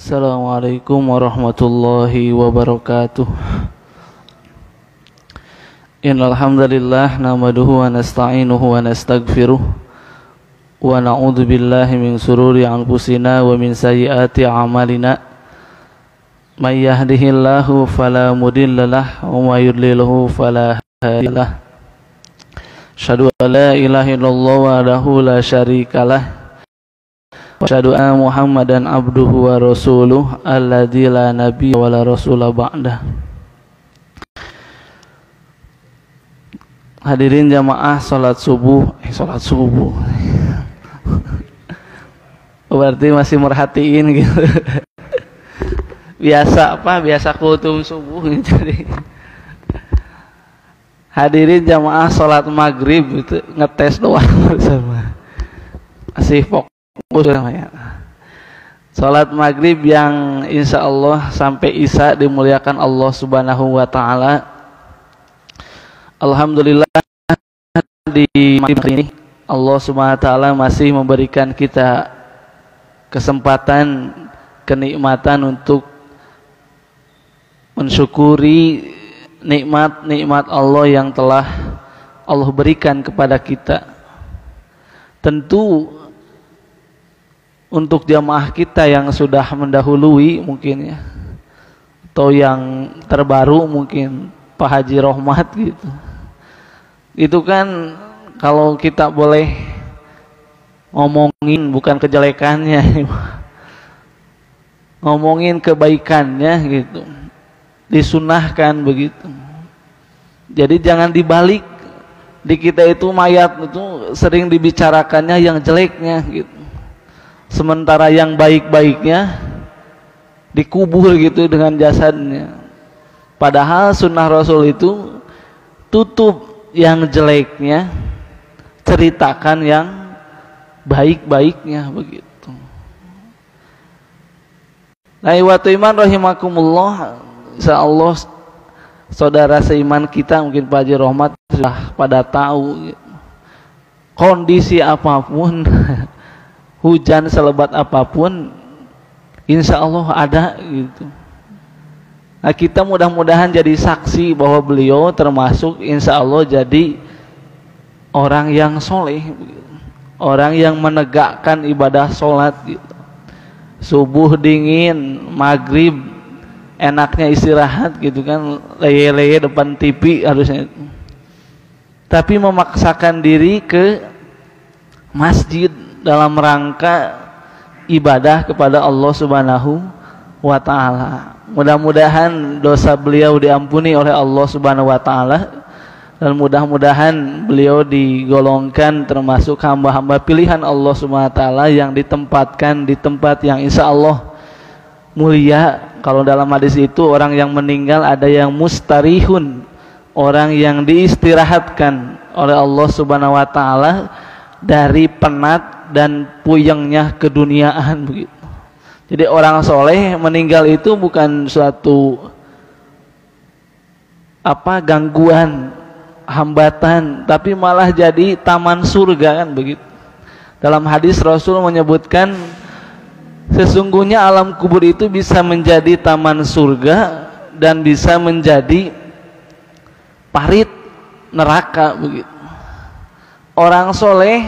Assalamualaikum warahmatullahi wabarakatuh. Innal hamdalillah nahmaduhu wa nasta'inuhu wa nastaghfiruh wa na'udzu billahi min shururi anfusina wa min sayyiati a'malina. May yahdihillahu fala mudhillalah wa may yudlilhu fala hadiyalah. Asyhadu an la ilaha illallah wahdahu la syarikalah. Asyhadu anna Muhammadan abduhu wa rasuluh alladzi la nabiyya wa la rasula ba'dah. Hadirin jamaah salat subuh. Berarti masih merhatiin gitu. Biasa kultum subuh gitu. Hadirin jamaah salat maghrib itu ngetes doang bersama. Masih fokus namanya. Salat maghrib yang insya Allah sampai isya dimuliakan Allah Subhanahu wa Ta'ala. Alhamdulillah di maghrib ini Allah Subhanahu wa Ta'ala masih memberikan kita kesempatan, kenikmatan untuk mensyukuri nikmat-nikmat Allah yang telah Allah berikan kepada kita. Tentu untuk jamaah kita yang sudah mendahului mungkin ya, atau yang terbaru mungkin Pak Haji Rohmat gitu, itu kan kalau kita boleh ngomongin bukan kejelekannya, ngomongin kebaikannya gitu, disunahkan begitu. Jadi jangan dibalik, di kita itu mayat itu sering dibicarakannya yang jeleknya gitu, sementara yang baik-baiknya dikubur gitu dengan jasadnya. Padahal sunnah Rasul itu tutup yang jeleknya, ceritakan yang baik-baiknya begitu. Nah, ikhwatu iman rahimakumullah, insyaallah saudara seiman kita mungkin Pak Haji Rohmat sudah pada tahu gitu. Kondisi apapun hujan selebat apapun insya Allah ada gitu. Nah, kita mudah-mudahan jadi saksi bahwa beliau termasuk insya Allah jadi orang yang soleh, orang yang menegakkan ibadah sholat gitu. Subuh dingin, maghrib enaknya istirahat gitu kan, leye-leye depan TV harusnya, tapi memaksakan diri ke masjid dalam rangka ibadah kepada Allah Subhanahu wa Ta'ala. Mudah-mudahan dosa beliau diampuni oleh Allah Subhanahu wa Ta'ala, dan mudah-mudahan beliau digolongkan termasuk hamba-hamba pilihan Allah Subhanahu wa Ta'ala yang ditempatkan di tempat yang insya Allah mulia. Kalau dalam hadis itu orang yang meninggal ada yang mustarihun, orang yang diistirahatkan oleh Allah Subhanahu wa Ta'ala dari penat dan puyengnya keduniaan begitu. Jadi orang soleh meninggal itu bukan suatu gangguan, hambatan, tapi malah jadi taman surga kan begitu. Dalam hadis Rasul menyebutkan sesungguhnya alam kubur itu bisa menjadi taman surga dan bisa menjadi parit neraka begitu. Orang soleh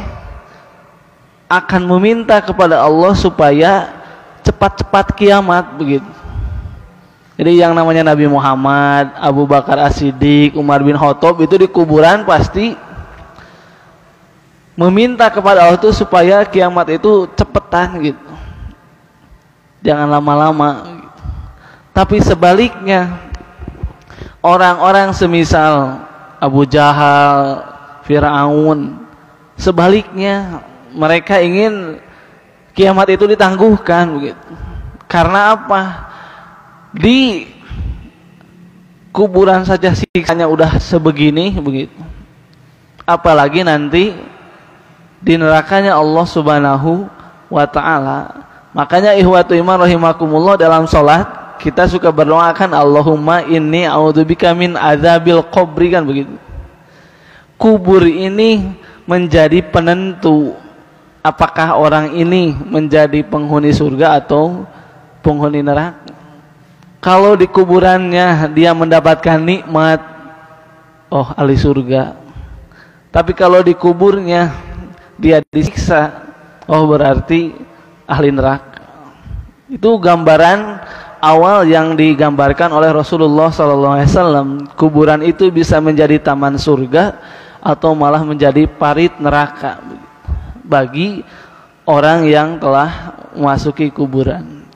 akan meminta kepada Allah supaya cepat-cepat kiamat begitu. Jadi yang namanya Nabi Muhammad, Abu Bakar As-Siddiq, Umar bin Khattab itu di kuburan pasti meminta kepada Allah itu supaya kiamat itu cepetan gitu, jangan lama-lama gitu. Tapi sebaliknya orang-orang semisal Abu Jahal, Fir'aun, sebaliknya mereka ingin kiamat itu ditangguhkan begitu. Karena apa? Di kuburan saja siksanya udah sebegini begitu, apalagi nanti di nerakanya Allah Subhanahu wa Ta'ala. Makanya ikhwatu iman rahimakumullah, dalam sholat kita suka berdoakan Allahumma inni a'udzubika min adzabil qabri kan begitu. Kubur ini menjadi penentu apakah orang ini menjadi penghuni surga atau penghuni neraka. Kalau di kuburannya dia mendapatkan nikmat, oh ahli surga. Tapi kalau di kuburnya dia disiksa, oh berarti ahli neraka. Itu gambaran awal yang digambarkan oleh Rasulullah SAW. Kuburan itu bisa menjadi taman surga atau malah menjadi parit neraka bagi orang yang telah memasuki kuburan.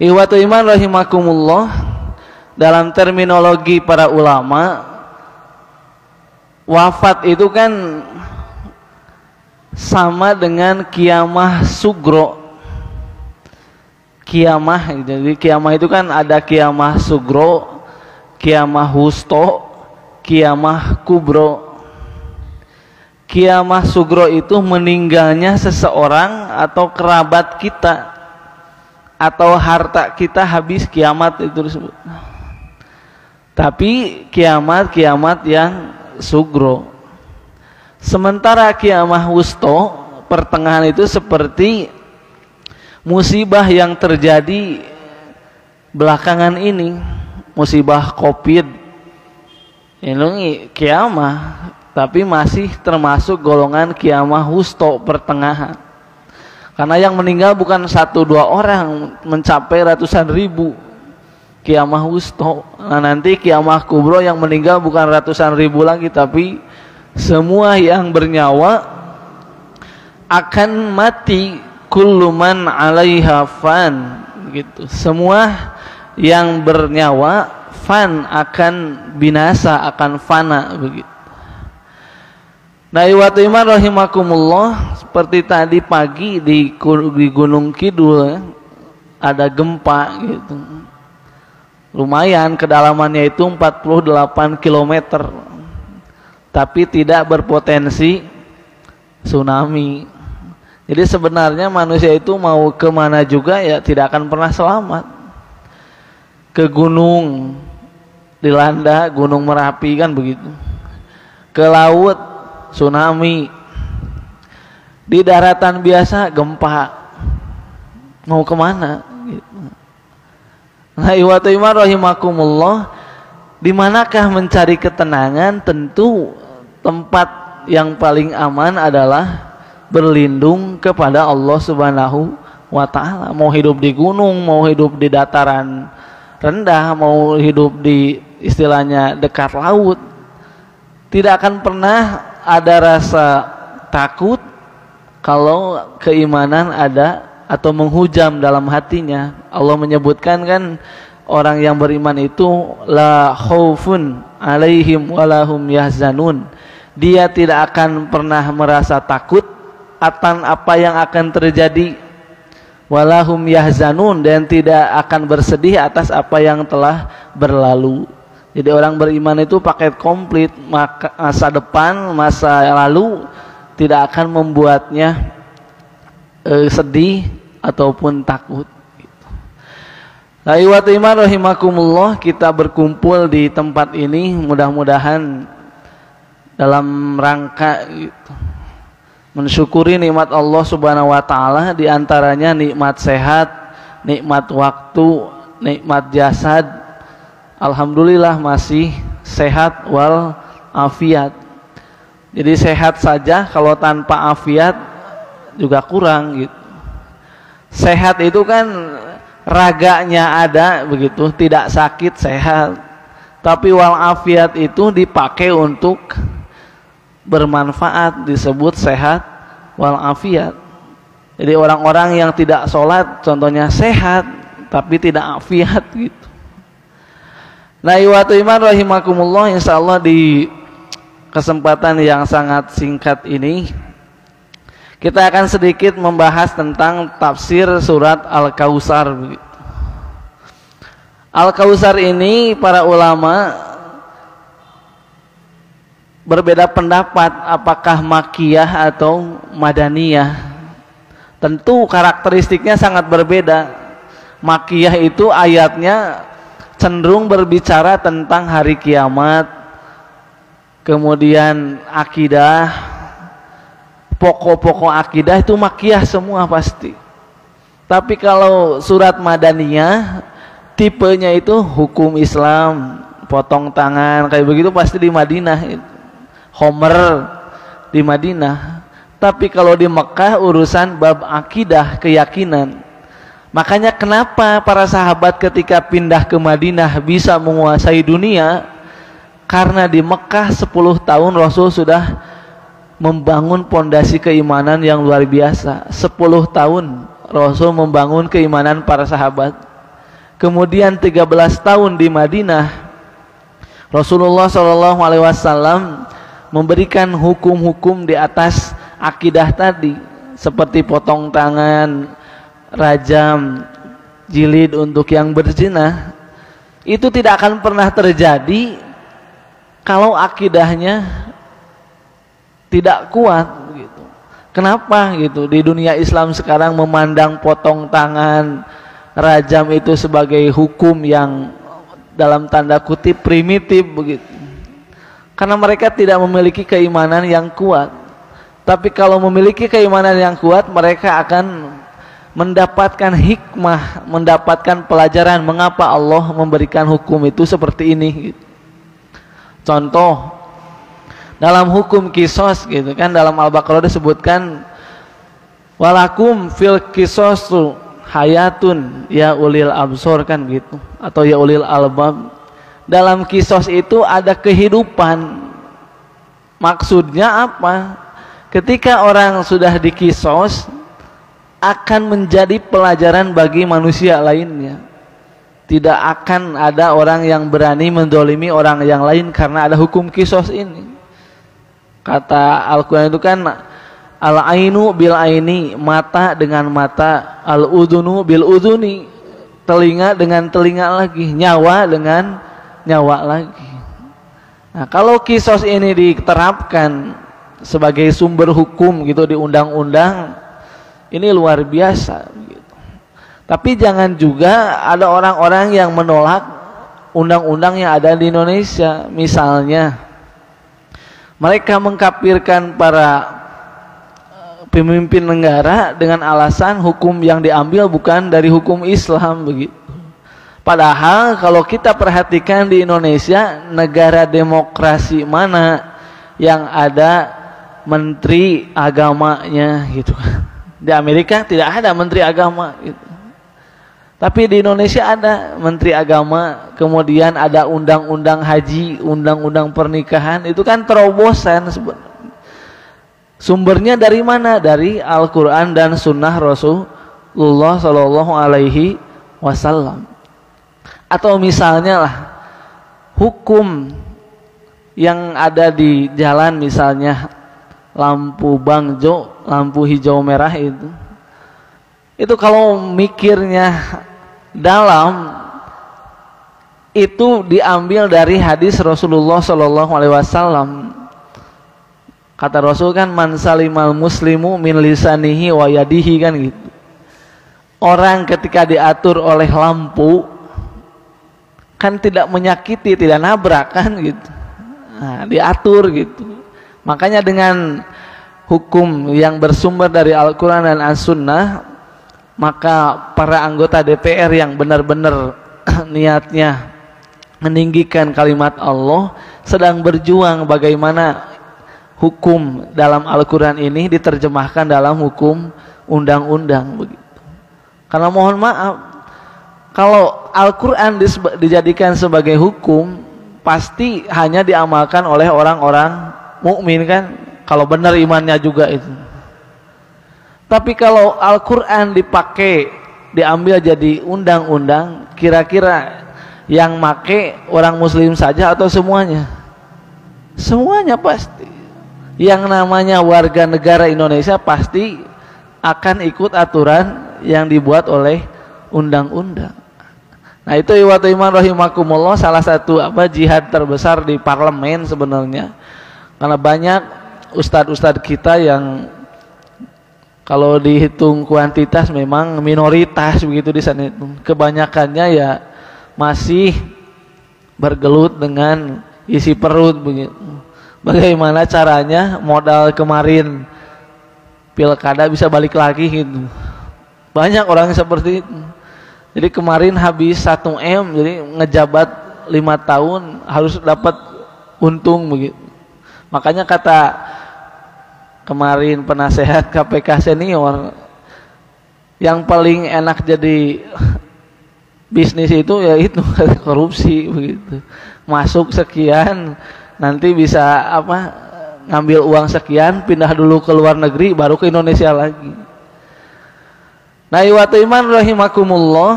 Ikhwatul iman rahimakumullah, dalam terminologi para ulama, wafat itu kan sama dengan kiamah sugro. Kiamah, jadi kiamah itu kan ada kiamah sugro, kiamah wusto, kiamah kubro. Kiamah sugro itu meninggalnya seseorang atau kerabat kita, atau harta kita habis, kiamat itu disebut. Tapi kiamat yang sugro. Sementara kiamah wusto, pertengahan, itu seperti musibah yang terjadi belakangan ini, musibah COVID. Ini kiamah, tapi masih termasuk golongan kiamah wusto, pertengahan. Karena yang meninggal bukan 1-2 orang, mencapai ratusan ribu. Kiamah wusto. Nah, nanti kiamah kubro yang meninggal bukan ratusan ribu lagi, tapi semua yang bernyawa akan mati. Kullu man 'alaiha fan, gitu. Semua yang bernyawa fan, akan binasa, akan fana, begitu. Nah, ikhwatul iman rahimakumullah, seperti tadi pagi di Gunung Kidul ada gempa gitu. Lumayan, kedalamannya itu 48 km. Tapi tidak berpotensi tsunami. Jadi sebenarnya manusia itu mau kemana juga ya tidak akan pernah selamat. Ke gunung dilanda, Gunung Merapi kan begitu. Ke laut tsunami, di daratan biasa gempa, mau kemana? Nah, ikhwatul iman rahimakumullah, di manakah mencari ketenangan? Tentu tempat yang paling aman adalah berlindung kepada Allah Subhanahu wa Ta'ala. Mau hidup di gunung, mau hidup di dataran rendah, mau hidup di istilahnya dekat laut, tidak akan pernah ada rasa takut kalau keimanan ada atau menghujam dalam hatinya. Allah menyebutkan kan, orang yang beriman itu la khaufun alaihim walahum yahzanun. Dia tidak akan pernah merasa takut akan apa yang akan terjadi, walahum yahzanun, dan tidak akan bersedih atas apa yang telah berlalu. Jadi orang beriman itu paket komplit, masa depan, masa lalu tidak akan membuatnya sedih ataupun takut. Nah, ikhwatul iman rahimakumullah, kita berkumpul di tempat ini mudah-mudahan dalam rangka mensyukuri nikmat Allah Subhanahu wa Ta'ala, diantaranya nikmat sehat, nikmat waktu, nikmat jasad. Alhamdulillah masih sehat wal afiat. Jadi sehat saja, kalau tanpa afiat juga kurang gitu. Sehat itu kan raganya ada begitu, tidak sakit, sehat. Tapi wal afiat itu dipakai untuk bermanfaat, disebut sehat wal afiat. Jadi orang-orang yang tidak sholat contohnya sehat tapi tidak afiat gitu. Nah, ikhwatul iman rahimakumullah, insyaallah di kesempatan yang sangat singkat ini kita akan sedikit membahas tentang tafsir surat Al-Kautsar. Al-Kautsar ini para ulama berbeda pendapat apakah makiyah atau madaniyah. Tentu karakteristiknya sangat berbeda. Makiyah itu ayatnya cenderung berbicara tentang hari kiamat, kemudian akidah, pokok-pokok akidah itu makiyah semua pasti. Tapi kalau surat Madaniyah tipenya itu hukum Islam, potong tangan kayak begitu pasti di Madinah. Homer di Madinah. Tapi kalau di Mekah urusan bab akidah, keyakinan. Makanya kenapa para sahabat ketika pindah ke Madinah bisa menguasai dunia? Karena di Mekah 10 tahun Rasul sudah membangun pondasi keimanan yang luar biasa. 10 tahun Rasul membangun keimanan para sahabat. Kemudian 13 tahun di Madinah Rasulullah SAW memberikan hukum-hukum di atas akidah tadi, seperti potong tangan, rajam, jilid untuk yang berzina. Itu tidak akan pernah terjadi kalau akidahnya tidak kuat gitu. Kenapa gitu? Di dunia Islam sekarang memandang potong tangan, rajam itu sebagai hukum yang dalam tanda kutip primitif begitu. Karena mereka tidak memiliki keimanan yang kuat. Tapi kalau memiliki keimanan yang kuat, mereka akan mendapatkan hikmah, mendapatkan pelajaran mengapa Allah memberikan hukum itu seperti ini gitu. Contoh dalam hukum kisos gitu kan, dalam Al-Baqarah disebutkan walakum fil kisosu hayatun ya ulil absor kan gitu, atau ya ulil albab. Dalam kisos itu ada kehidupan. Maksudnya apa? Ketika orang sudah dikisos akan menjadi pelajaran bagi manusia lainnya. Tidak akan ada orang yang berani mendolimi orang yang lain karena ada hukum kisos ini. Kata Al-Quran itu kan al-ainu bil aini, mata dengan mata, al-udhunu bil udhuni, telinga dengan telinga lagi, nyawa dengan nyawa lagi. Nah, kalau kisos ini diterapkan sebagai sumber hukum gitu di undang-undang, ini luar biasa gitu. Tapi jangan juga ada orang-orang yang menolak undang-undang yang ada di Indonesia. Misalnya mereka mengkafirkan para pemimpin negara dengan alasan hukum yang diambil bukan dari hukum Islam begitu. Padahal kalau kita perhatikan di Indonesia, negara demokrasi mana yang ada menteri agamanya gitu. Di Amerika tidak ada menteri agama gitu. Tapi di Indonesia ada menteri agama, kemudian ada undang-undang haji, undang-undang pernikahan, itu kan terobosan sebenarnya. Sumbernya dari mana? Dari Al-Quran dan Sunnah Rasulullah Sallallahu Alaihi Wasallam. Atau misalnya lah, hukum yang ada di jalan, misalnya lampu bangjo, lampu hijau merah itu kalau mikirnya dalam, itu diambil dari hadis Rasulullah Sallallahu Alaihi Wasallam. Kata Rasul kan, man salimal muslimu min lisanihi wa yadihi kan gitu. Orang ketika diatur oleh lampu kan tidak menyakiti, tidak nabrak kan gitu. Nah, diatur gitu. Makanya dengan hukum yang bersumber dari Al-Quran dan As-Sunnah, maka para anggota DPR yang benar-benar niatnya meninggikan kalimat Allah sedang berjuang bagaimana hukum dalam Al-Quran ini diterjemahkan dalam hukum undang-undang begitu. Karena mohon maaf, kalau Al-Quran dijadikan sebagai hukum, pasti hanya diamalkan oleh orang-orang mukmin kan, kalau benar imannya juga itu. Tapi kalau Al-Quran dipakai, diambil jadi undang-undang, kira-kira yang make orang muslim saja atau semuanya? Semuanya pasti. Yang namanya warga negara Indonesia pasti akan ikut aturan yang dibuat oleh undang-undang. Nah, itu iwatu iman rahimakumullah, salah satu jihad terbesar di parlemen sebenarnya. Karena banyak ustadz-ustadz kita yang kalau dihitung kuantitas memang minoritas begitu di sana itu. Kebanyakannya ya masih bergelut dengan isi perut begitu. Bagaimana caranya modal kemarin pilkada bisa balik lagi gitu. Banyak orang yang seperti itu. Jadi kemarin habis 1 M, jadi ngejabat 5 tahun harus dapat untung begitu. Makanya kata kemarin penasehat KPK senior, yang paling enak jadi bisnis itu ya itu korupsi begitu. Masuk sekian, nanti bisa ngambil uang sekian, pindah dulu ke luar negeri, baru ke Indonesia lagi. Nah, iwatu iman rahimakumullah.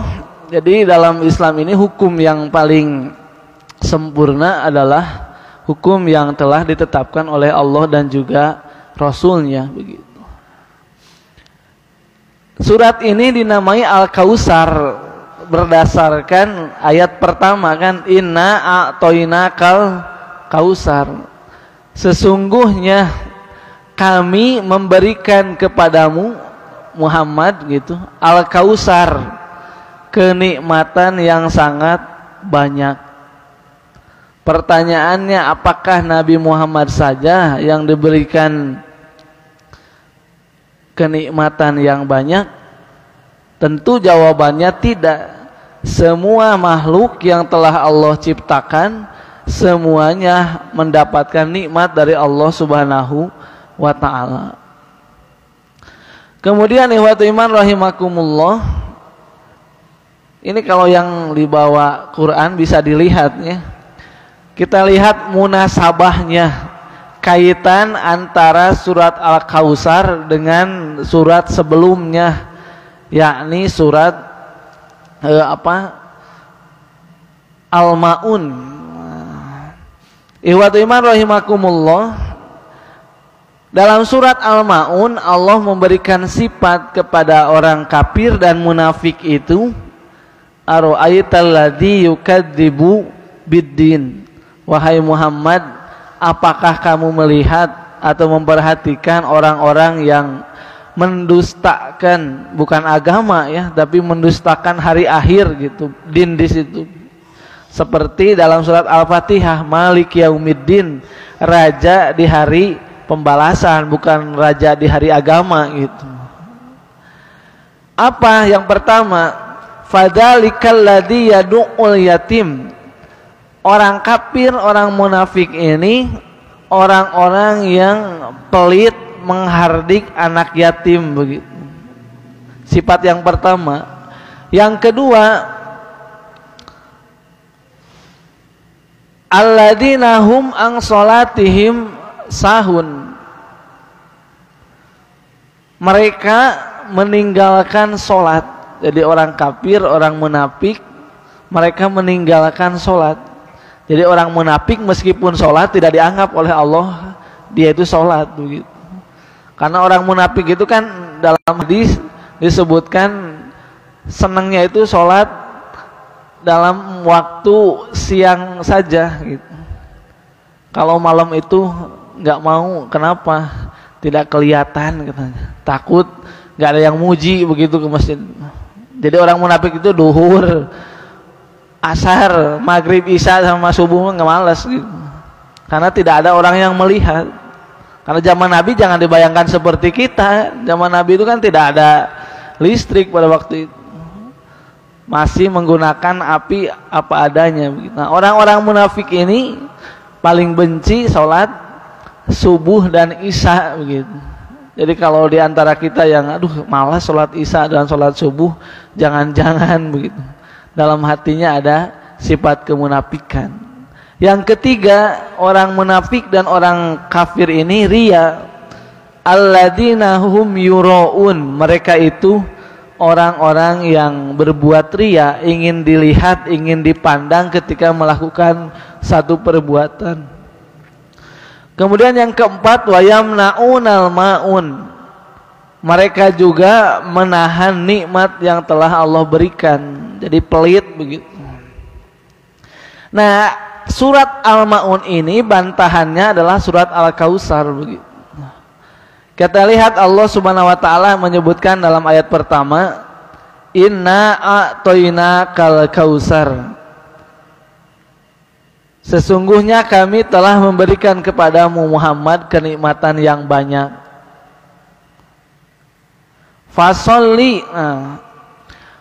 Jadi dalam Islam ini hukum yang paling sempurna adalah hukum yang telah ditetapkan oleh Allah dan juga Rasulnya begitu. Surat ini dinamai Al-Kautsar berdasarkan ayat pertama kan, inna a'toinakal kautsar. Sesungguhnya kami memberikan kepadamu Muhammad gitu Al-Kautsar, kenikmatan yang sangat banyak. Pertanyaannya, apakah Nabi Muhammad saja yang diberikan kenikmatan yang banyak? Tentu jawabannya tidak. Semua makhluk yang telah Allah ciptakan semuanya mendapatkan nikmat dari Allah Subhanahu wa ta'ala. Kemudian ikhwatu iman rahimakumullah, ini kalau yang dibawa Quran bisa dilihat ya. Kita lihat munasabahnya, kaitan antara surat Al-Kautsar dengan surat sebelumnya, yakni surat Al-Maun. Ikhwatu iman rahimakumullah, dalam surat Al-Maun Allah memberikan sifat kepada orang kafir dan munafik itu, ara'aital ladzi yukadzibu biddin. Wahai Muhammad, apakah kamu melihat atau memperhatikan orang-orang yang mendustakan, bukan agama ya, tapi mendustakan hari akhir gitu, din di situ. Seperti dalam surat Al-Fatihah, Malik Yaumiddin, raja di hari pembalasan, bukan raja di hari agama gitu. Apa yang pertama? Fadzalikal ladzi yad'ul yatim. Orang kafir, orang munafik ini orang-orang yang pelit, menghardik anak yatim begitu. Sifat yang pertama. Yang kedua, alladzina hum an sholatihim sahun. Mereka meninggalkan sholat. Jadi orang kafir, orang munafik, mereka meninggalkan sholat. Jadi orang munafik meskipun sholat tidak dianggap oleh Allah dia itu sholat begitu. Karena orang munafik itu kan dalam hadis disebutkan senangnya itu sholat dalam waktu siang saja gitu. Kalau malam itu nggak mau, kenapa? Tidak kelihatan katanya. Takut nggak ada yang muji begitu ke masjid. Jadi orang munafik itu duhur, asar, maghrib, isya sama subuh nggak malas gitu. Karena tidak ada orang yang melihat. Karena zaman Nabi jangan dibayangkan seperti kita. Zaman Nabi itu kan tidak ada listrik pada waktu itu. Masih menggunakan api apa adanya. Nah, orang-orang munafik ini paling benci sholat subuh dan isya begitu. Jadi kalau diantara kita yang malas sholat isya dan sholat subuh, jangan-jangan begitu. Dalam hatinya ada sifat kemunafikan. Yang ketiga, orang munafik dan orang kafir ini riya. Alladzina hum yuraun. Mereka itu orang-orang yang berbuat riya, ingin dilihat, ingin dipandang ketika melakukan satu perbuatan. Kemudian yang keempat, wayamnaunal maun. Mereka juga menahan nikmat yang telah Allah berikan. Jadi pelit begitu. Nah, surat Al-Maun ini bantahannya adalah surat Al-Kautsar begitu. Kita lihat Allah Subhanahu wa taala menyebutkan dalam ayat pertama, inna a'toinakal kautsar. Sesungguhnya kami telah memberikan kepadamu Muhammad kenikmatan yang banyak. Fasolli.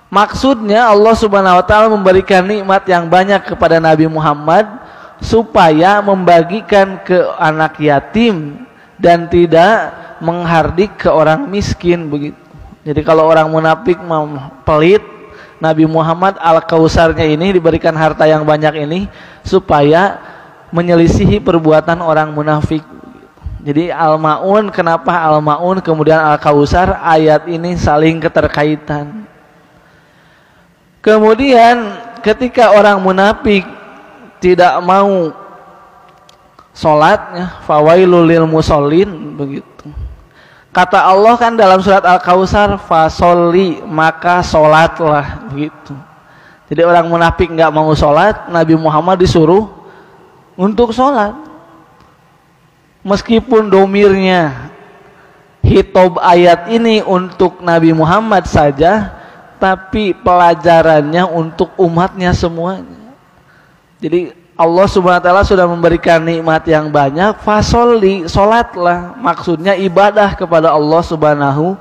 Maksudnya Allah Subhanahu wa taala memberikan nikmat yang banyak kepada Nabi Muhammad supaya membagikan ke anak yatim dan tidak menghardik ke orang miskin begitu. Jadi kalau orang munafik pelit, Nabi Muhammad Al-Kausarnya ini diberikan harta yang banyak ini supaya menyelisihi perbuatan orang munafik. Jadi Al-Maun, kenapa Al-Maun kemudian Al-Kausar, ayat ini saling keterkaitan. Kemudian ketika orang munafik tidak mau sholatnya, fawailul lil musallin begitu. Kata Allah kan dalam surat Al-Kausar, fasolli, maka sholatlah begitu. Jadi orang munafik nggak mau sholat, Nabi Muhammad disuruh untuk sholat. Meskipun domirnya hitob ayat ini untuk Nabi Muhammad saja, tapi pelajarannya untuk umatnya semuanya. Jadi Allah Subhanahu wa taala sudah memberikan nikmat yang banyak, fasolli, salatlah, maksudnya ibadah kepada Allah Subhanahu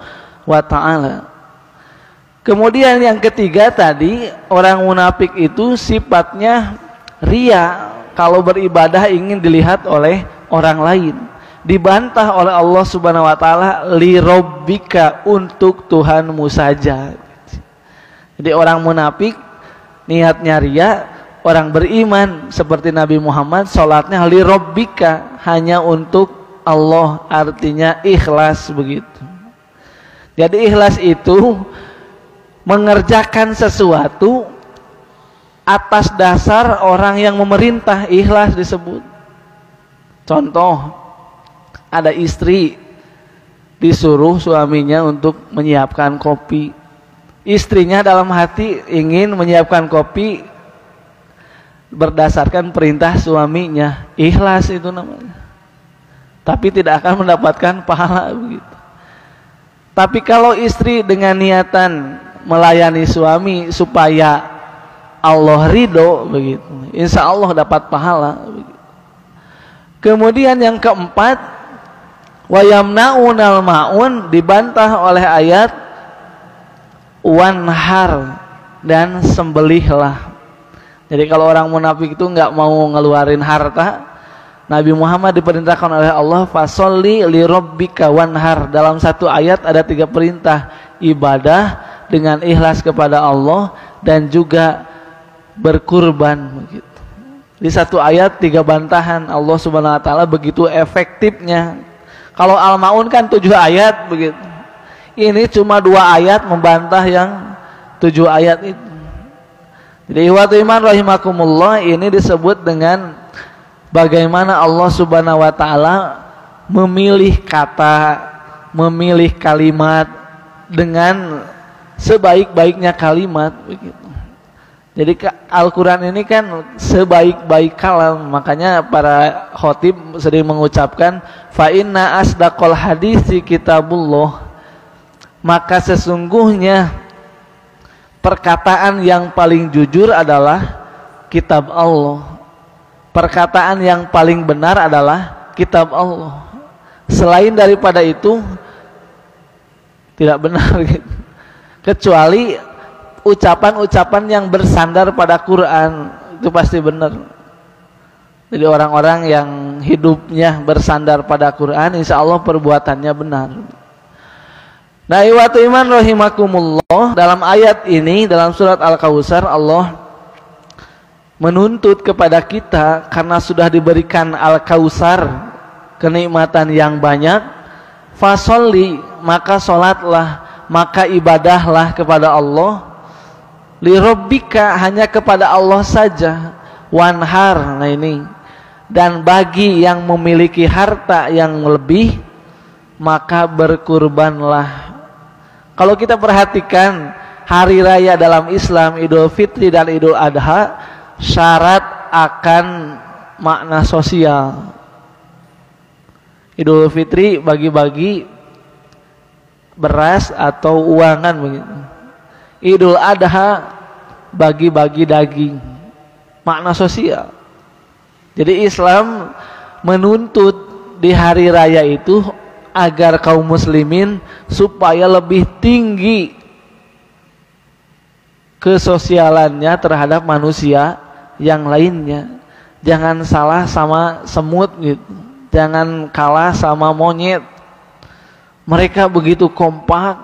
wa taala. Kemudian yang ketiga tadi, orang munafik itu sifatnya ria, kalau beribadah ingin dilihat oleh orang lain. Dibantah oleh Allah Subhanahu wa taala, li rabbika, untuk Tuhanmu saja. Jadi orang munafik niatnya ria, orang beriman seperti Nabi Muhammad sholatnya li rabbika, hanya untuk Allah, artinya ikhlas begitu. Jadi ikhlas itu mengerjakan sesuatu atas dasar orang yang memerintah, ikhlas disebut. Contoh, ada istri disuruh suaminya untuk menyiapkan kopi. Istrinya dalam hati ingin menyiapkan kopi berdasarkan perintah suaminya, ikhlas itu namanya. Tapi tidak akan mendapatkan pahala begitu. Tapi kalau istri dengan niatan melayani suami supaya Allah ridho begitu, insya Allah dapat pahala begitu. Kemudian yang keempat, wa yamna'unal ma'un, dibantah oleh ayat wanhar, dan sembelihlah. Jadi kalau orang munafik itu nggak mau ngeluarin harta, Nabi Muhammad diperintahkan oleh Allah, fasolli li rabbika wanhar. Dalam satu ayat ada 3 perintah, ibadah dengan ikhlas kepada Allah dan juga berkurban begitu. Di satu ayat 3 bantahan, Allah Subhanahu wa taala begitu efektifnya. Kalau Al-Maun kan 7 ayat begitu. Ini cuma 2 ayat membantah yang 7 ayat itu. Jadi ikhwatul iman rahimakumullah, ini disebut dengan bagaimana Allah Subhanahu wa taala memilih kata, memilih kalimat dengan sebaik-baiknya kalimat begitu. Jadi Al-Quran ini kan sebaik-baik kalam, makanya para khotib sering mengucapkan fa inna asdaqal hadisi kitabullah, maka sesungguhnya perkataan yang paling jujur adalah kitab Allah. Perkataan yang paling benar adalah kitab Allah. Selain daripada itu tidak benar gitu. Kecuali ucapan-ucapan yang bersandar pada Quran, itu pasti benar. Jadi orang-orang yang hidupnya bersandar pada Quran, insya Allah perbuatannya benar. Nah, iwatu iman rahimakumullah, dalam ayat ini, dalam surat Al-Kausar, Allah menuntut kepada kita karena sudah diberikan Al-Kausar, kenikmatan yang banyak, fasolli, maka sholatlah, maka ibadahlah kepada Allah, li rabbika, hanya kepada Allah saja, wanhar, nah ini, dan bagi yang memiliki harta yang lebih, maka berkurbanlah. Kalau kita perhatikan hari raya dalam Islam, Idul Fitri dan Idul Adha, syarat akan makna sosial. Idul Fitri bagi-bagi beras atau uangan begitu. Idul Adha bagi-bagi daging, makna sosial. Jadi Islam menuntut di hari raya itu agar kaum muslimin supaya lebih tinggi kesosialannya terhadap manusia yang lainnya. Jangan salah sama semut gitu. Jangan kalah sama monyet. Mereka begitu kompak.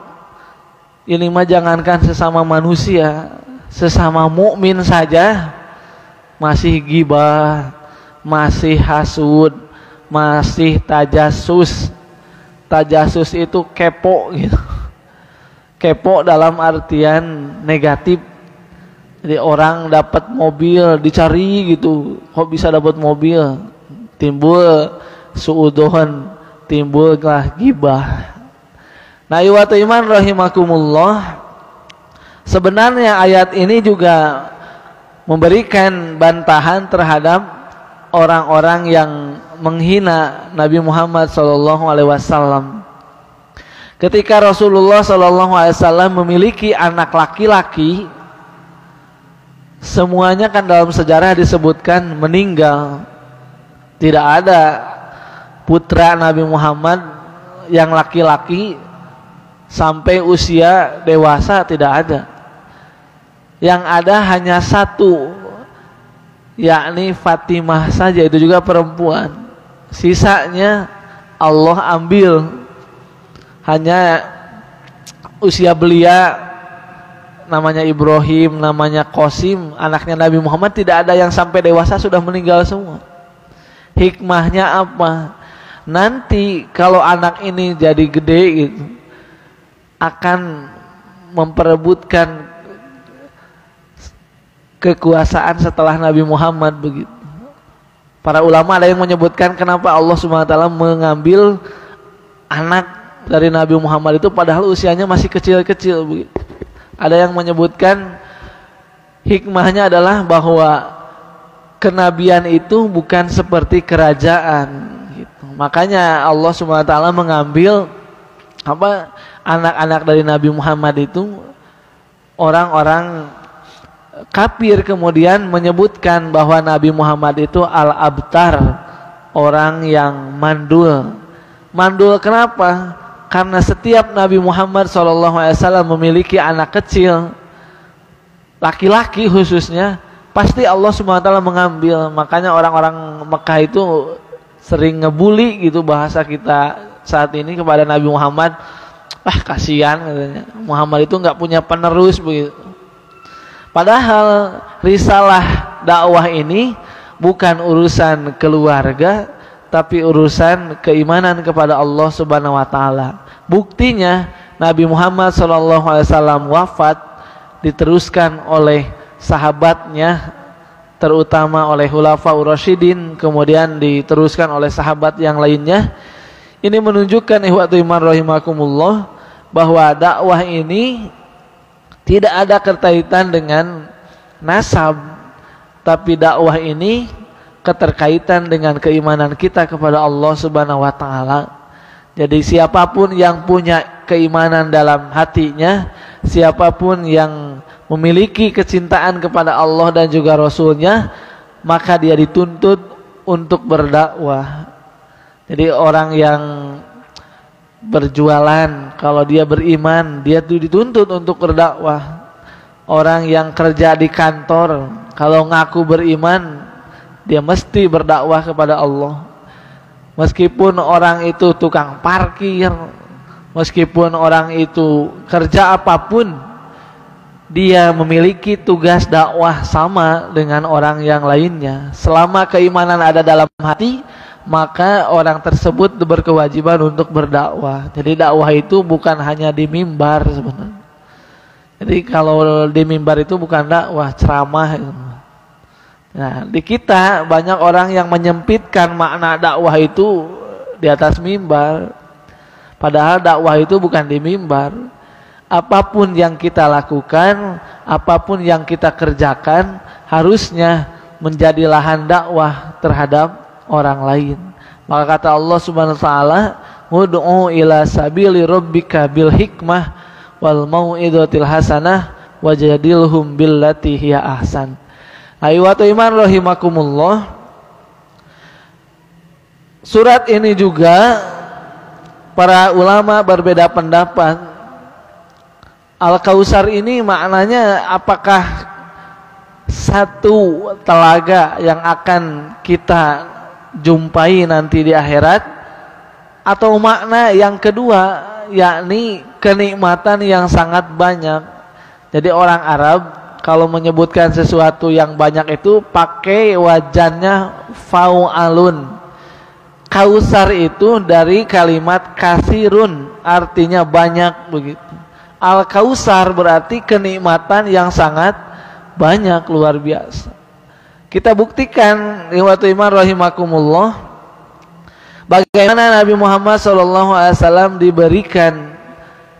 Ini mah jangankan sesama manusia, sesama mukmin saja masih gibah, masih hasud, masih tajasus. Tajasus itu kepo gitu. Kepo dalam artian negatif. Jadi orang dapat mobil dicari gitu, kok bisa dapat mobil? Timbul suudzon, timbullah gibah. Nah, iwatu iman rahimakumullah. Sebenarnya ayat ini juga memberikan bantahan terhadap orang-orang yang menghina Nabi Muhammad SAW. Ketika Rasulullah SAW memiliki anak laki-laki, semuanya kan dalam sejarah disebutkan meninggal. Tidak ada putra Nabi Muhammad yang laki-laki sampai usia dewasa, tidak ada. Yang ada hanya satu, yakni Fatimah saja, itu juga perempuan. Sisanya Allah ambil. Hanya usia belia namanya Ibrahim, namanya Qasim, anaknya Nabi Muhammad, tidak ada yang sampai dewasa sudah meninggal semua. Hikmahnya apa? Nanti kalau anak ini jadi gede gitu, akan memperebutkan kekuasaan setelah Nabi Muhammad begitu. Para ulama ada yang menyebutkan kenapa Allah SWT mengambil anak dari Nabi Muhammad itu padahal usianya masih kecil-kecil begitu. Ada yang menyebutkan hikmahnya adalah bahwa kenabian itu bukan seperti kerajaan gitu. Makanya Allah SWT mengambil anak-anak dari Nabi Muhammad itu orang-orang kafir, kemudian menyebutkan bahwa Nabi Muhammad itu al-abtar, orang yang mandul. Mandul kenapa? Karena setiap Nabi Muhammad SAW memiliki anak kecil, laki-laki khususnya, pasti Allah SWT mengambil. Makanya orang-orang Mekah itu sering ngebully gitu bahasa kita saat ini kepada Nabi Muhammad. Kasihan katanya, Muhammad itu nggak punya penerus begitu. Padahal risalah dakwah ini bukan urusan keluarga, tapi urusan keimanan kepada Allah Subhanahu wa taala. Buktinya Nabi Muhammad SAW wafat diteruskan oleh sahabatnya, terutama oleh Khulafaur Rasyidin, kemudian diteruskan oleh sahabat yang lainnya. Ini menunjukkan ikhwatu iman rahimakumullah bahwa dakwah ini tidak ada keterkaitan dengan nasab, tapi dakwah ini keterkaitan dengan keimanan kita kepada Allah Subhanahu wa taala. Jadi siapapun yang punya keimanan dalam hatinya, siapapun yang memiliki kecintaan kepada Allah dan juga Rasulnya, maka dia dituntut untuk berdakwah. Jadi orang yang berjualan, kalau dia beriman, dia dituntut untuk berdakwah. Orang yang kerja di kantor, kalau ngaku beriman, dia mesti berdakwah kepada Allah. Meskipun orang itu tukang parkir, meskipun orang itu kerja apapun, dia memiliki tugas dakwah sama dengan orang yang lainnya. Selama keimanan ada dalam hati, maka orang tersebut berkewajiban untuk berdakwah. Jadi dakwah itu bukan hanya di mimbar sebenarnya. Jadi kalau di mimbar itu bukan dakwah, ceramah. Nah, di kita banyak orang yang menyempitkan makna dakwah itu di atas mimbar. Padahal dakwah itu bukan di mimbar. Apapun yang kita lakukan, apapun yang kita kerjakan, harusnya menjadi lahan dakwah terhadap orang lain. Maka kata Allah Subhanahu wa taala, "Ud'u ila sabili rabbika bil hikmah wal mau'izatil hasanah wajadilhum billati hiya ahsan." Ayyuhal iman rahimakumullah. Surat ini juga para ulama berbeda pendapat. Al-Kausar ini maknanya apakah satu telaga yang akan kita jumpai nanti di akhirat, atau makna yang kedua yakni kenikmatan yang sangat banyak. Jadi orang Arab kalau menyebutkan sesuatu yang banyak itu pakai wajannya fau'alun. Kausar itu dari kalimat kasirun, artinya banyak begitu. Al-Kausar berarti kenikmatan yang sangat banyak, luar biasa. Kita buktikan ikhwatul iman rahimakumullah, bagaimana Nabi Muhammad SAW diberikan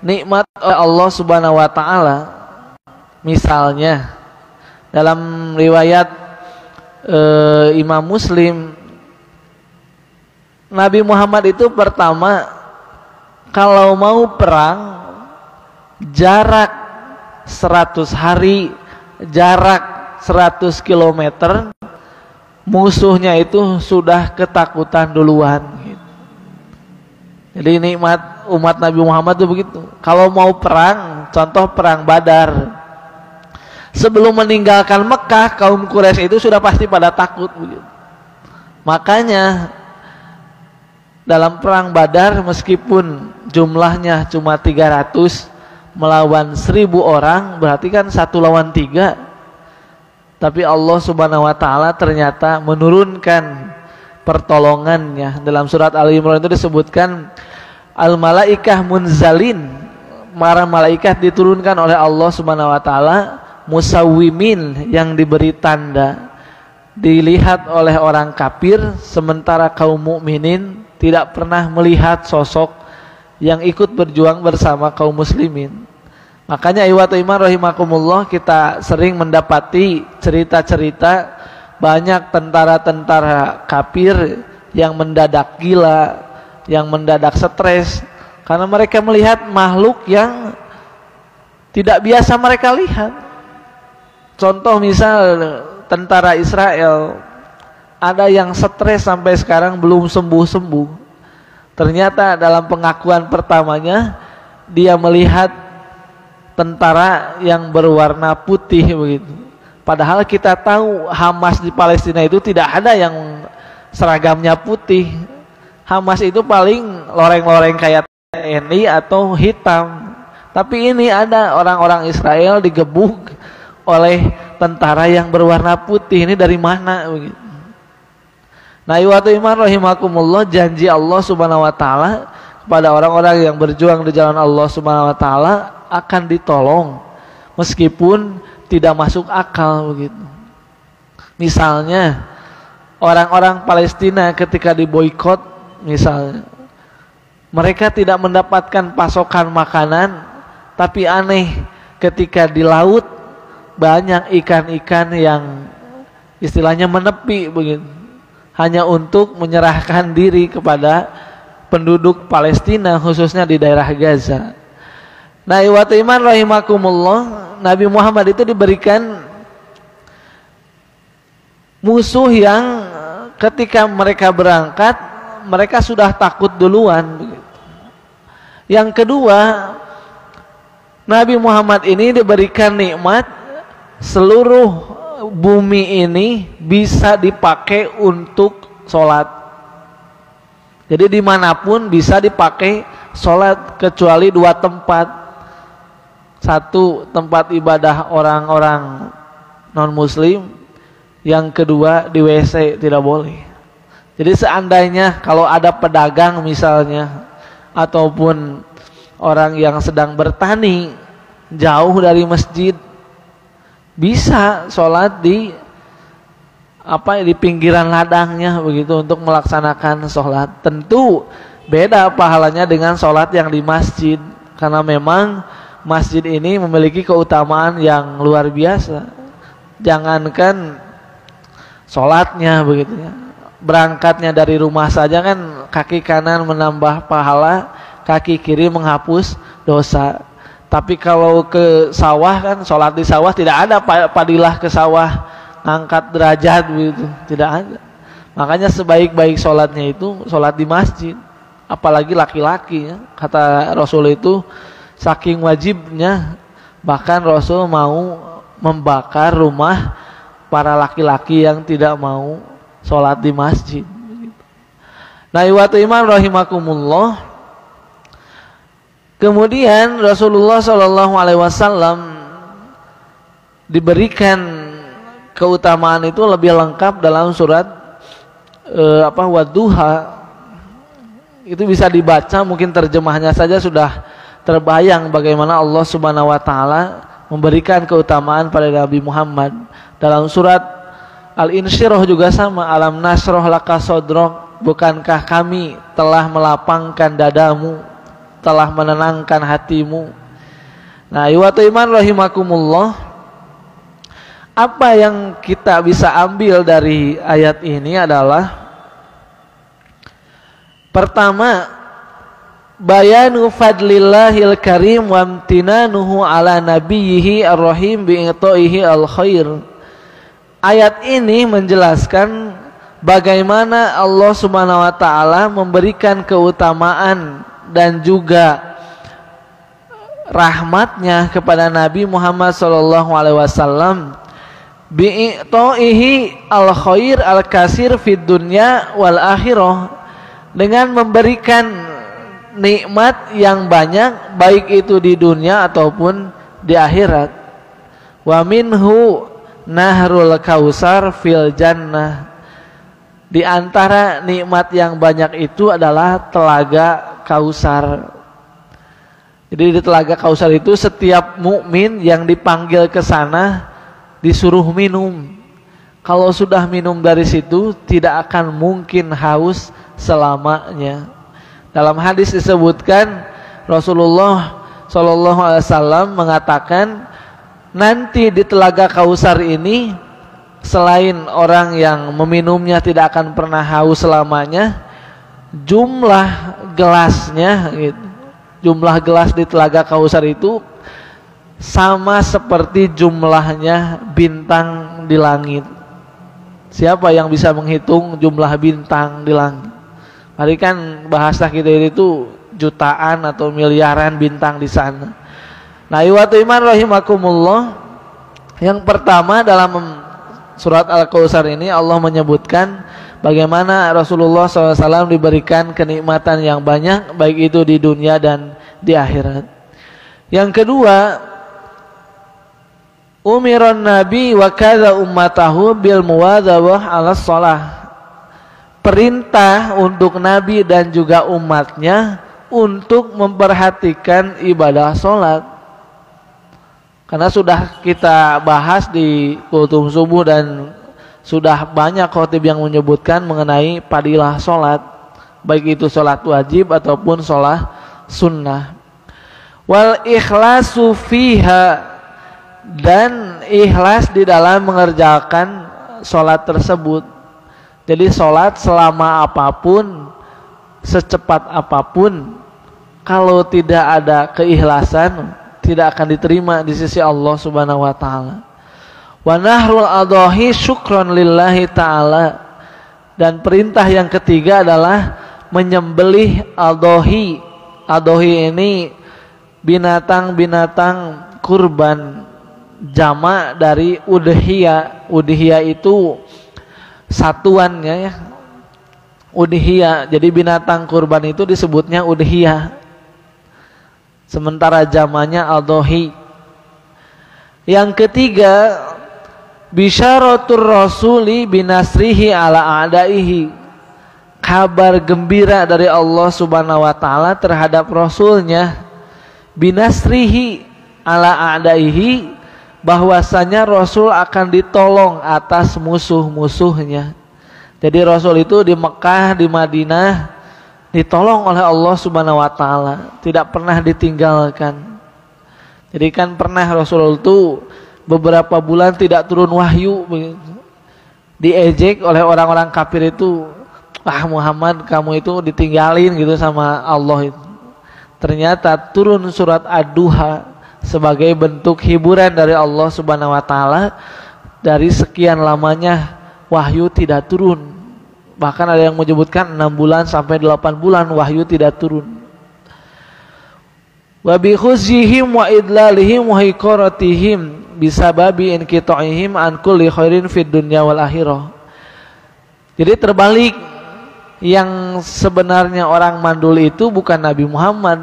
nikmat oleh Allah Subhanahu wa taala. Misalnya dalam riwayat Imam Muslim, Nabi Muhammad itu pertama kalau mau perang jarak 100 hari, jarak 100 kilometer, musuhnya itu sudah ketakutan duluan gitu. Jadi nikmat umat Nabi Muhammad itu begitu. Kalau mau perang, contoh perang Badar, sebelum meninggalkan Mekah, kaum Quraisy itu sudah pasti pada takut begitu. Makanya dalam perang Badar, meskipun jumlahnya cuma 300 melawan 1000 orang, berarti kan 1 lawan 3, tapi Allah Subhanahu wa taala ternyata menurunkan pertolongannya. Dalam surat Al-Imran itu disebutkan al-malaikah munzalin, para malaikat diturunkan oleh Allah Subhanahu wa taala musawwimin, yang diberi tanda, dilihat oleh orang kafir, sementara kaum mukminin tidak pernah melihat sosok yang ikut berjuang bersama kaum muslimin. Makanya ikhwatul iman rahimakumullah, kita sering mendapati cerita-cerita banyak tentara-tentara kafir yang mendadak gila, yang mendadak stres, karena mereka melihat makhluk yang tidak biasa mereka lihat. Contoh misal tentara Israel, ada yang stres sampai sekarang belum sembuh-sembuh. Ternyata dalam pengakuan pertamanya dia melihat tentara yang berwarna putih begitu. Padahal kita tahu Hamas di Palestina itu tidak ada yang seragamnya putih. Hamas itu paling loreng-loreng kayak TNI atau hitam. Tapi ini ada orang-orang Israel digebuk oleh tentara yang berwarna putih. Ini dari mana begitu? Nah, ikhwatul iman rahimakumullah, janji Allah Subhanahu wa taala kepada orang-orang yang berjuang di jalan Allah Subhanahu wa taala akan ditolong meskipun tidak masuk akal begitu. Misalnya orang-orang Palestina ketika diboikot misalnya, mereka tidak mendapatkan pasokan makanan, tapi aneh ketika di laut banyak ikan-ikan yang istilahnya menepi begitu, hanya untuk menyerahkan diri kepada penduduk Palestina, khususnya di daerah Gaza. Nah, ikhwatul iman rahimakumullah, Nabi Muhammad itu diberikan musuh yang ketika mereka berangkat, mereka sudah takut duluan. Yang kedua, Nabi Muhammad ini diberikan nikmat seluruh bumi ini bisa dipakai untuk sholat. Jadi dimanapun bisa dipakai sholat, kecuali 2 tempat. Satu, tempat ibadah orang-orang non muslim. Yang kedua, di WC tidak boleh. Jadi seandainya kalau ada pedagang misalnya, ataupun orang yang sedang bertani jauh dari masjid, bisa sholat di pinggiran ladangnya begitu untuk melaksanakan sholat. Tentu beda pahalanya dengan sholat yang di masjid, karena memang masjid ini memiliki keutamaan yang luar biasa. Jangankan sholatnya begitu ya, berangkatnya dari rumah saja kan kaki kanan menambah pahala, kaki kiri menghapus dosa. Tapi kalau ke sawah kan, sholat di sawah tidak ada padilah ke sawah ngangkat derajat begitu, tidak ada. Makanya sebaik-baik sholatnya itu sholat di masjid. apalagi laki-laki ya. Kata Rasul itu saking wajibnya bahkan Rasul mau membakar rumah para laki-laki yang tidak mau sholat di masjid. Nah, iwatu iman rahimakumullah. Kemudian Rasulullah SAW diberikan keutamaan itu lebih lengkap dalam surat Wadduha. Itu bisa dibaca, mungkin terjemahnya saja sudah terbayang bagaimana Allah Subhanahu wa taala memberikan keutamaan pada Nabi Muhammad. Dalam surat Al-Insyirah juga sama, alam nasroh laka sodrok, bukankah kami telah melapangkan dadamu, telah menenangkan hatimu. Nah, iwatu iman rahimakumullah, apa yang kita bisa ambil dari ayat ini adalah pertama, bayanu fadlillahil karim wa amtinanuhu ala nabiyhi ar-rahim bi'ita'ihi al-khair. Ayat ini menjelaskan bagaimana Allah Subhanahu wa taala memberikan keutamaan dan juga rahmatnya kepada Nabi Muhammad sallallahu alaihi wasallam bi'ita'ihi al-khair al-kasir fid dunya wal akhirah, dengan memberikan nikmat yang banyak baik itu di dunia ataupun di akhirat. Wa minhu nahrul kausar fil jannah. Di antara nikmat yang banyak itu adalah telaga Kausar. Jadi di telaga Kausar itu setiap mukmin yang dipanggil ke sana disuruh minum. Kalau sudah minum dari situ tidak akan mungkin haus selamanya. Dalam hadis disebutkan Rasulullah SAW mengatakan, nanti di telaga Kausar ini selain orang yang meminumnya tidak akan pernah haus selamanya, jumlah gelasnya gitu, jumlah gelas di telaga Kausar itu sama seperti jumlahnya bintang di langit. Siapa yang bisa menghitung jumlah bintang di langit? Mari kan bahasa kita itu jutaan atau miliaran bintang di sana. Nah, iwatu iman rahimakumullah, yang pertama dalam surat Al-Kausar ini Allah menyebutkan bagaimana Rasulullah SAW diberikan kenikmatan yang banyak baik itu di dunia dan di akhirat. Yang kedua, umiran nabi wa kadza ummatahu bil muwadzabah 'ala shalah. Perintah untuk nabi dan juga umatnya untuk memperhatikan ibadah salat. Karena sudah kita bahas di kultum subuh dan sudah banyak khotib yang menyebutkan mengenai fadilah salat, baik itu salat wajib ataupun salat sunnah. Wal ikhlasu fiha, dan ikhlas di dalam mengerjakan salat tersebut. Jadi salat selama apapun, secepat apapun, kalau tidak ada keikhlasan tidak akan diterima di sisi Allah Subhanahu wa taala. Wa nahrul adahi syukran lillahi taala, dan perintah yang ketiga adalah menyembelih adahi. Adahi ini binatang-binatang kurban, jamak dari udhiyah. Udhiyah itu satuannya ya, udhiyah. Jadi binatang kurban itu disebutnya udhiyah, sementara jamaknya adhahi. Yang ketiga, bisyaratur rasuli binasrihi ala a'daihi, kabar gembira dari Allah Subhanahu wa taala terhadap rasulnya, binasrihi ala a'daihi, bahwasanya Rasul akan ditolong atas musuh-musuhnya. Jadi Rasul itu di Mekah, di Madinah ditolong oleh Allah Subhanahu wa taala, tidak pernah ditinggalkan. Jadi kan pernah Rasul itu beberapa bulan tidak turun wahyu, diejek oleh orang-orang kafir itu, ah Muhammad kamu itu ditinggalin gitu sama Allah itu. Ternyata turun surat Ad-Duha sebagai bentuk hiburan dari Allah Subhanahu wa taala. Dari sekian lamanya wahyu tidak turun, Bahkan ada yang menyebutkan 6 bulan sampai 8 bulan wahyu tidak turun. Wa bi khuzihim wa idlalihim wa hiqaratihim bisababi inqita'ihim an kulli khairin fid dunya wal akhirah. Jadi terbalik, yang sebenarnya orang mandul itu bukan Nabi Muhammad,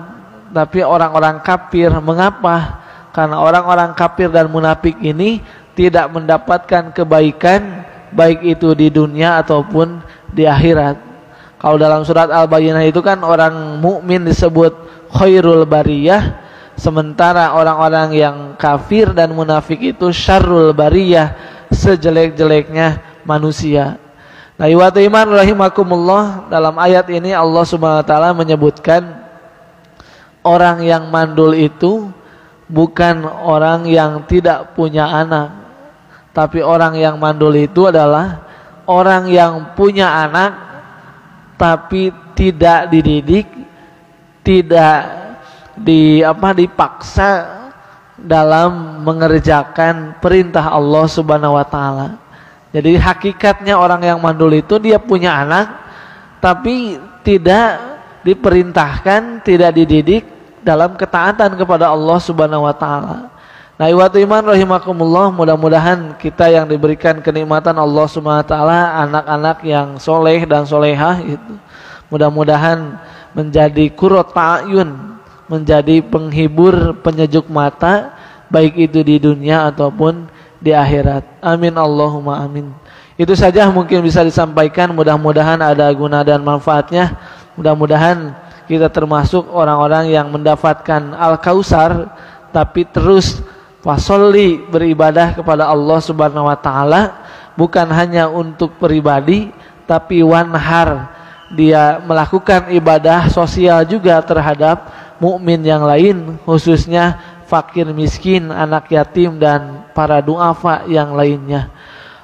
tapi orang-orang kafir. Mengapa? Karena orang-orang kafir dan munafik ini tidak mendapatkan kebaikan, baik itu di dunia ataupun di akhirat. Kalau dalam surat Al-Bayyinah itu kan orang mukmin disebut khairul bariyah, sementara orang-orang yang kafir dan munafik itu syarrul bariyah, sejelek-jeleknya manusia. Nah, ikhwatul iman rahimakumullah, dalam ayat ini Allah Subhanahu wa taala menyebutkan orang yang mandul itu bukan orang yang tidak punya anak, tapi orang yang mandul itu adalah orang yang punya anak tapi tidak dididik, tidak dipaksa dalam mengerjakan perintah Allah Subhanahu wa taala. Jadi hakikatnya orang yang mandul itu dia punya anak tapi tidak diperintahkan, tidak dididik dalam ketaatan kepada Allah Subhanahu wa taala. Nah, ikhwatul iman rahimakumullah, mudah-mudahan kita yang diberikan kenikmatan Allah Subhanahu wa taala anak-anak yang soleh dan solehah itu mudah-mudahan menjadi qurrat a'yun, menjadi penghibur, penyejuk mata, baik itu di dunia ataupun di akhirat. Amin Allahumma amin. Itu saja mungkin bisa disampaikan, mudah-mudahan ada guna dan manfaatnya. Mudah-mudahan kita termasuk orang-orang yang mendapatkan Al-Kausar tapi terus wasolli, beribadah kepada Allah Subhanahu wa taala, bukan hanya untuk pribadi tapi wanhar, dia melakukan ibadah sosial juga terhadap mukmin yang lain, khususnya fakir miskin, anak yatim dan para duafa yang lainnya.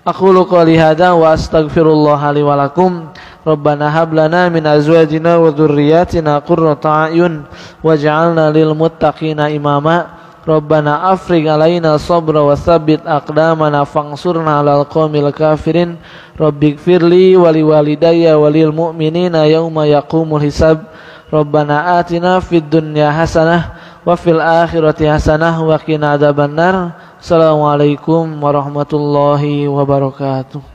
Aqulu qouli hadza wa astaghfirullah li wa lakum. Rabbana hab lana min azwajina wa dzurriyyatina qurrata a'yun waj'alna lil muttaqina imama. Rabbana afrigh alaina sabra wa tsabbit aqdamana fansurna 'alal qaumil kafirin. Rabbighfirli wa liwalidayya wa lil mu'minina yauma yaqumul hisab. Rabbana atina fid dunya hasanah wa fil akhirati hasanah wa qina adzabannar. Assalamualaikum warahmatullahi wabarakatuh.